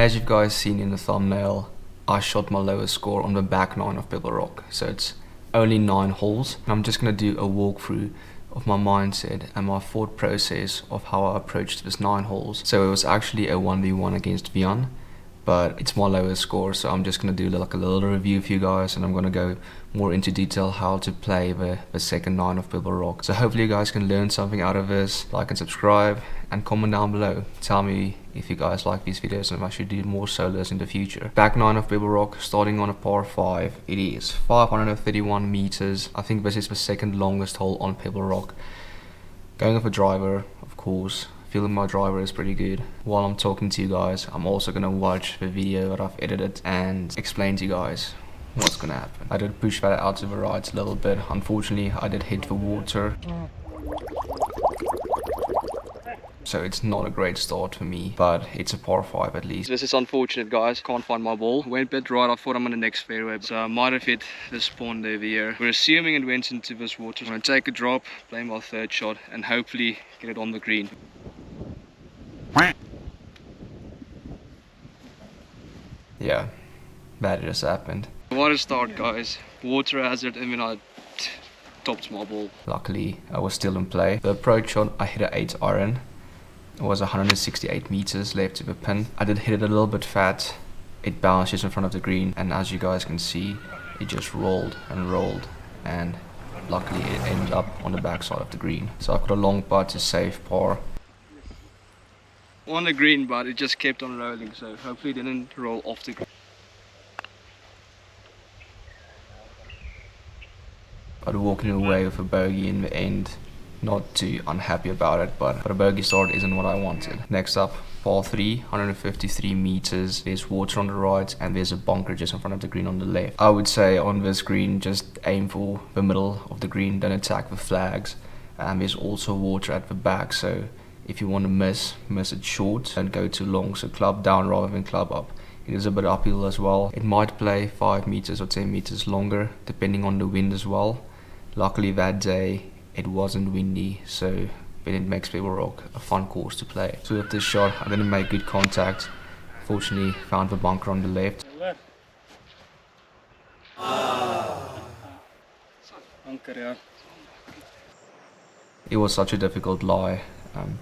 As you guys seen in the thumbnail, I shot my lowest score on the back 9 of Pebble Rock, so it's only 9 holes. I'm just going to do a walkthrough of my mindset and my thought process of how I approached this 9 holes. So it was actually a 1v1 against Vian, but it's my lowest score, so I'm just going to do like a little review for you guys, and I'm going to go more into detail how to play the second 9 of Pebble Rock. So hopefully you guys can learn something out of this. Like and subscribe and comment down below. Tell me if you guys like these videos and if I should do more solos in the future. Back 9 of Pebble Rock, starting on a par 5. It is 531 meters. I think this is the second longest hole on Pebble Rock. Going with a driver, of course. Feeling my driver is pretty good. While I'm talking to you guys, I'm also gonna watch the video that I've edited and explain to you guys what's gonna happen. I did push that out to the right a little bit. Unfortunately, I did hit the water, so it's not a great start for me, but it's a par 5 at least. This is unfortunate, guys. Can't find my ball. Went a bit right. I thought I'm on the next fairway, so I might have hit this pond over here. We're assuming it went into this water. I'm gonna take a drop, play my third shot, and hopefully get it on the green. Yeah, that just happened. What a start, guys. Water hazard, and then I topped my ball. Luckily, I was still in play. The approach shot, I hit an 8 iron. It was 168 meters left to the pin. I did hit it a little bit fat. It bounced just in front of the green, and as you guys can see, it just rolled and rolled, and luckily it ended up on the back side of the green. So I got a long putt to save par. On the green, but it just kept on rolling, so hopefully it didn't roll off the green. But walking away with a bogey in the end, not too unhappy about it, but a bogey start isn't what I wanted. Next up, par 3, 153 meters. There's water on the right and there's a bunker just in front of the green on the left. I would say on this green, just aim for the middle of the green, don't attack the flags. And there's also water at the back, so if you want to miss it short and go too long, so club down rather than club up. It is a bit uphill as well. It might play 5 meters or 10 meters longer depending on the wind as well. Luckily that day it wasn't windy, so then it makes Pebble Rock a fun course to play. So with this shot I didn't make good contact. Fortunately found the bunker on the left. It was such a difficult lie.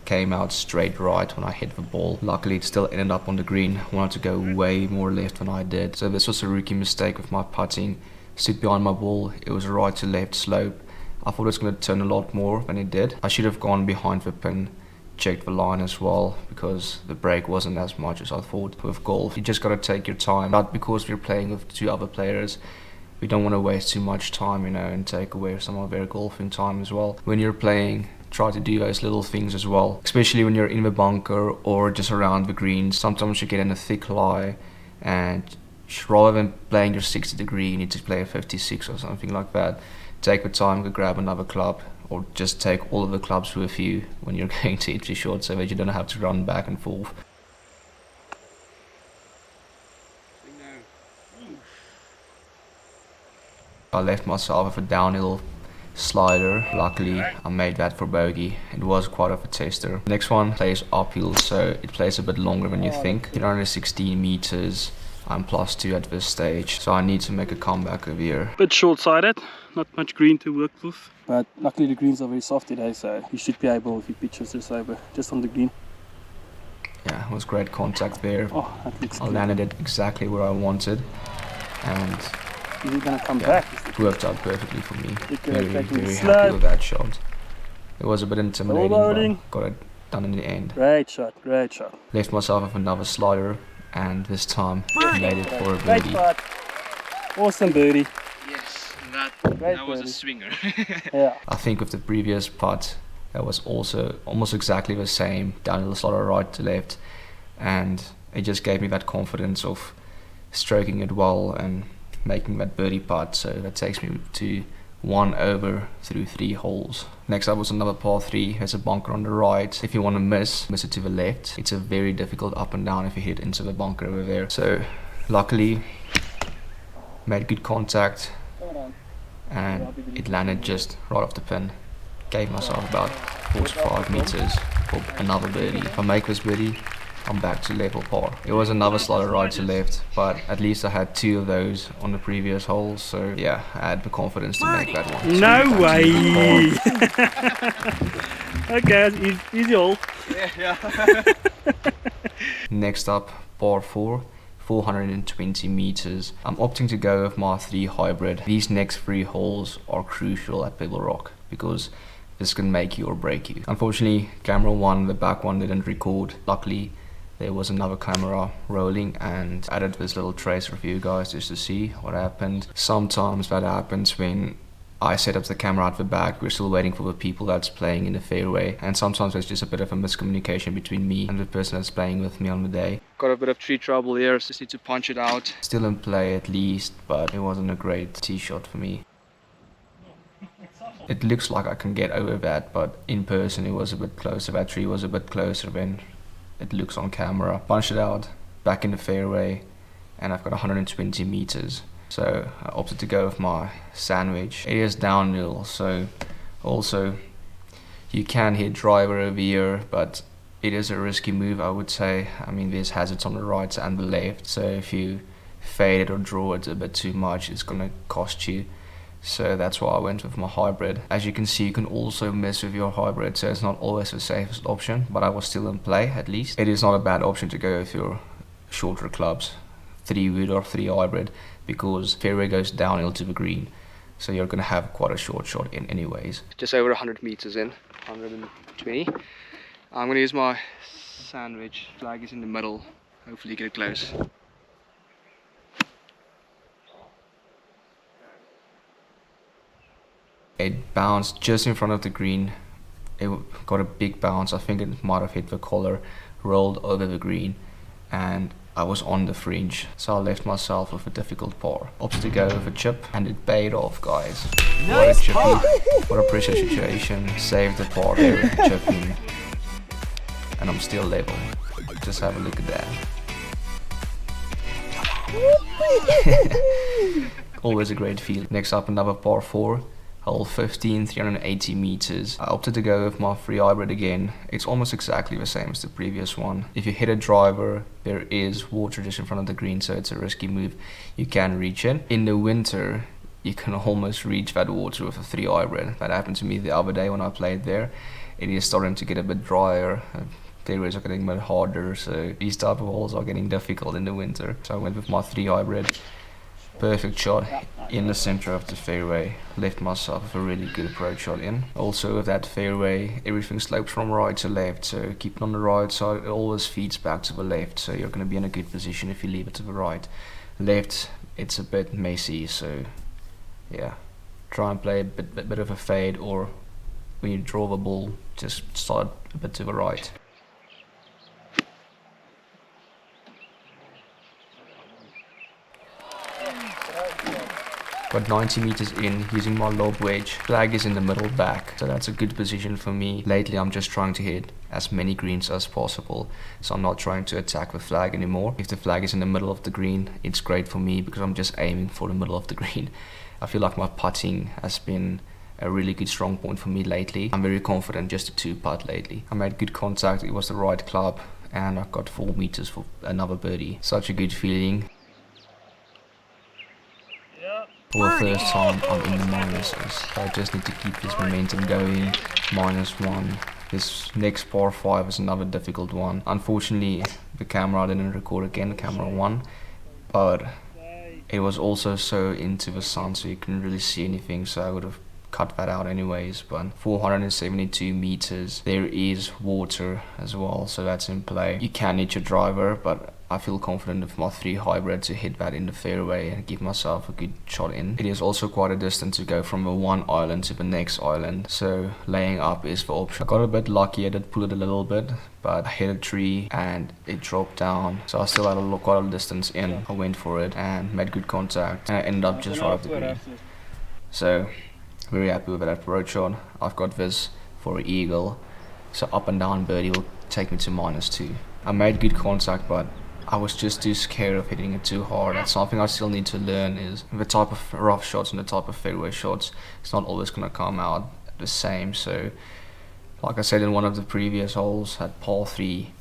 Came out straight right when I hit the ball. Luckily it still ended up on the green. I wanted to go way more left than I did. So this was a rookie mistake with my putting. Stood behind my ball. It was a right to left slope. I thought it was going to turn a lot more than it did. I should have gone behind the pin, checked the line as well, because the break wasn't as much as I thought. With golf, you just got to take your time. But because we're playing with 2 other players, we don't want to waste too much time, and take away some of their golfing time as well. When you're playing, try to do those little things as well, especially when you're in the bunker or just around the greens. Sometimes you get in a thick lie, and rather than playing your 60 degree, you need to play a 56 or something like that. Take the time to grab another club, or just take all of the clubs with you when you're going to hit your shot, so that you don't have to run back and forth. I left myself with a downhill slider. Luckily I made that for bogey. It was quite of a tester. Next one plays uphill, so it plays a bit longer than you think. 116 meters. I'm +2 at this stage, so I need to make a comeback over here. Bit short-sighted, not much green to work with, but luckily the greens are very soft today, so you should be able, if you pitch this over just on the green. Yeah, it was great contact there. Oh, that looks I landed it exactly where I wanted, and is it gonna come back? It worked out perfectly for me. Very happy slow with that shot. It was a bit intimidating, but got it done in the end. Great shot, great shot. Left myself with another slider, and this time made it for a birdie. Awesome birdie. Yes, that was a swinger. Yeah. I think with the previous putt, that was also almost exactly the same, downhill slider right to left, and it just gave me that confidence of stroking it well and making that birdie putt. So that takes me to 1 over through 3 holes. Next up was another par 3. There's a bunker on the right. If you want to miss it to the left. It's a very difficult up and down if you hit into the bunker over there. So luckily made good contact, and it landed just right off the pin. Gave myself about 45 meters for another birdie. If I make this birdie, I'm back to level par. It was another slider right to left, but at least I had 2 of those on the previous holes, so yeah, I had the confidence to make that one. So No way! Okay, easy hole. Yeah. Next up, par 4. 420 meters. I'm opting to go with my 3 hybrid. These next 3 holes are crucial at Pebble Rock because this can make you or break you. Unfortunately, camera 1, the back one, didn't record. Luckily, there was another camera rolling and added this little tracer for you guys just to see what happened. Sometimes that happens when I set up the camera at the back, we're still waiting for the people that's playing in the fairway, and sometimes there's just a bit of a miscommunication between me and the person that's playing with me on the day. Got a bit of tree trouble here, so just need to punch it out. Still in play at least, but it wasn't a great tee shot for me. It looks like I can get over that, but in person it was a bit closer. That tree was a bit closer than it looks on camera. Punched it out, back in the fairway, and I've got 120 meters. So I opted to go with my sandwich. It is downhill, so also you can hit driver over here, but it is a risky move, I would say. I mean, there's hazards on the right and the left, so if you fade it or draw it a bit too much, it's gonna cost you. So that's why I went with my hybrid. As you can see, you can also mess with your hybrid, so it's not always the safest option, but I was still in play at least. It is not a bad option to go with your shorter clubs, 3 wood or 3 hybrid, because fairway goes downhill to the green, so you're going to have quite a short shot in anyways. Just over 100 meters in, 120. I'm going to use my sandwich. Flag is in the middle, hopefully get it close. It bounced just in front of the green. It got a big bounce. I think it might have hit the collar, rolled over the green, and I was on the fringe, so I left myself with a difficult par. Opted to go with a chip, and it paid off, guys. Nice what a chippy, what a pressure situation. Saved the par there, chipping, and I'm still level. Just have a look at that. Always a great feeling. Next up, another par 4. Hole 15, 380 meters. I opted to go with my 3 hybrid again. It's almost exactly the same as the previous one. If you hit a driver, there is water just in front of the green, so it's a risky move. You can reach it. In the winter, you can almost reach that water with a 3 hybrid. That happened to me the other day when I played there. It is starting to get a bit drier. Fairways are getting a bit harder, so these type of holes are getting difficult in the winter. So I went with my 3 hybrid. Perfect shot in the center of the fairway. Left myself with a really good approach shot in. Also with that fairway, everything slopes from right to left, so keep it on the right side. It always feeds back to the left, so you're going to be in a good position if you leave it to the right. Left, it's a bit messy, so yeah, try and play a bit of a fade, or when you draw the ball, just start a bit to the right. Got 90 meters in using my lob wedge. Flag is in the middle back, so that's a good position for me. Lately I'm just trying to hit as many greens as possible, so I'm not trying to attack the flag anymore. If the flag is in the middle of the green, it's great for me because I'm just aiming for the middle of the green. I feel like my putting has been a really good strong point for me lately. I'm very confident just to 2-putt lately. I made good contact, it was the right club, and I got 4 meters for another birdie. Such a good feeling. For the first time, I'm in the minuses, so I just need to keep this momentum going. -1. This next par 5 is another difficult one. Unfortunately, the camera didn't record again, camera 1, but it was also so into the sun, so you couldn't really see anything, so I would have cut that out anyways. But 472 meters, there is water as well, so that's in play. You can hit your driver, but I feel confident with my 3 hybrid to hit that in the fairway and give myself a good shot in. It is also quite a distance to go from the one island to the next island, so laying up is the option. I got a bit lucky, I did pull it a little bit, but I hit a tree and it dropped down, so I still had quite a distance in. I went for it and made good contact, and I ended up just right off the green. So very happy with that approach shot. I've got this for an eagle, so up and down birdie will take me to -2. I made good contact, but I was just too scared of hitting it too hard. That's something I still need to learn, is the type of rough shots and the type of fairway shots, it's not always going to come out the same. So like I said in one of the previous holes at par 3,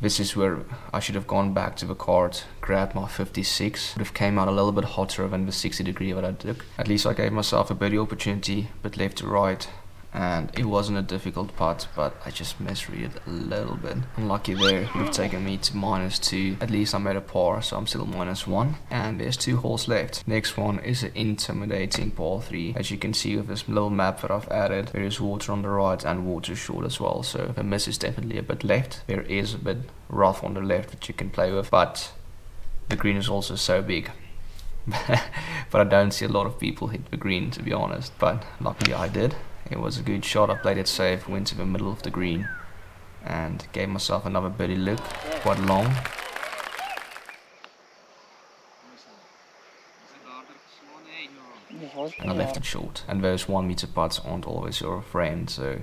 This is where I should have gone back to the cart, grabbed my 56. Would have came out a little bit hotter than the 60 degree that I took. At least I gave myself a birdie opportunity, but left to right. And it wasn't a difficult putt, but I just misread it a little bit. Unlucky there, it would have taken me to -2. At least I made a par, so I'm still -1. And there's 2 holes left. Next one is an intimidating par 3. As you can see with this little map that I've added, there is water on the right and water short as well. So the miss is definitely a bit left. There is a bit rough on the left that you can play with, but the green is also so big. But I don't see a lot of people hit the green, to be honest. But luckily I did. It was a good shot. I played it safe, went to the middle of the green and gave myself another birdie look, quite long. And I left it short. And those 1 meter putts aren't always your friend, so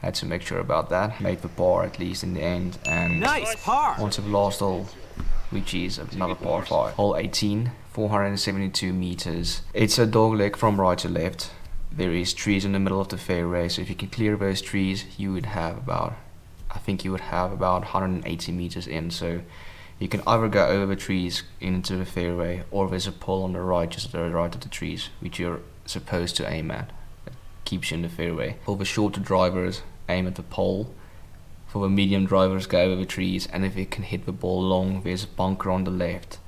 I had to make sure about that. Made the par at least in the end, and nice par. On to the last hole, which is another par 5. Hole 18, 472 meters. It's a dog leg from right to left. There is trees in the middle of the fairway, so if you can clear those trees, you would have about, I think you would have about 180 meters in. So you can either go over the trees into the fairway, or there's a pole on the right, just to the right of the trees, which you're supposed to aim at. It keeps you in the fairway. For the shorter drivers, aim at the pole. For the medium drivers, go over the trees, and if you can hit the ball long, there's a bunker on the left.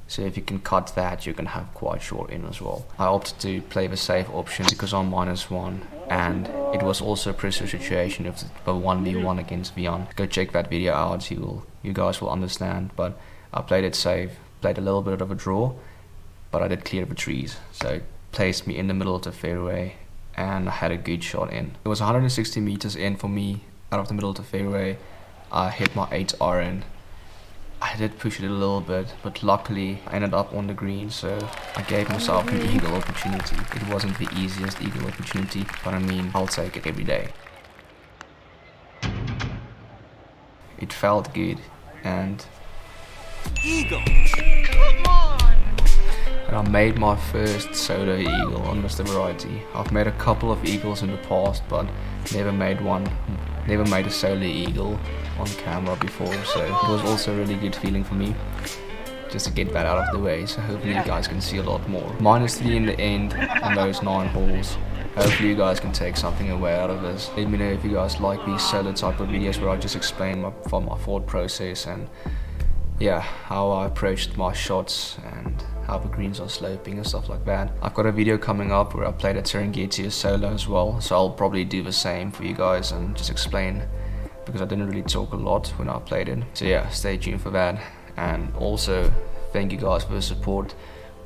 So if you can cut that, you can have quite short in as well. I opted to play the safe option because I'm -1, and it was also a pressure situation of the 1v1 against Vian. Go check that video out, you guys will understand. But I played it safe, played a little bit of a draw, but I did clear the trees. So it placed me in the middle of the fairway, and I had a good shot in. It was 160 meters in for me out of the middle of the fairway. I hit my 8 iron. I did push it a little bit, but luckily I ended up on the green, so I gave myself an eagle opportunity. It wasn't the easiest eagle opportunity, but I mean, I'll take it every day. It felt good, and Eagle. and I made my first solo eagle on Mr. Variety. I've made a couple of eagles in the past, but never made a solo eagle on camera before, so it was also a really good feeling for me just to get that out of the way. So hopefully you guys can see a lot more. -3 in the end on those 9 holes. Hopefully you guys can take something away out of this. Let me know if you guys like these solo type of videos where I just explain my thought process and yeah, how I approached my shots and how the greens are sloping and stuff like that. I've got a video coming up where I played at Serengeti as solo as well, so I'll probably do the same for you guys and just explain, because I didn't really talk a lot when I played it. So yeah, stay tuned for that. And also thank you guys for the support.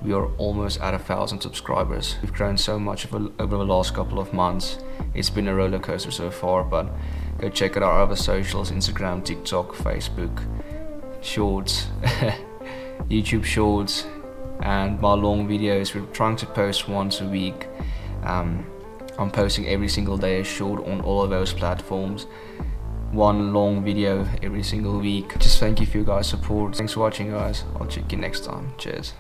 We are almost at 1,000 subscribers. We've grown so much over the last couple of months. It's been a roller coaster so far, but go check out our other socials: Instagram, TikTok, Facebook, Shorts, YouTube Shorts, and my long videos. We're trying to post once a week. I'm posting every single day a short on all of those platforms. One long video every single week. Just thank you for your guys' support. Thanks for watching, guys. I'll check you next time. Cheers.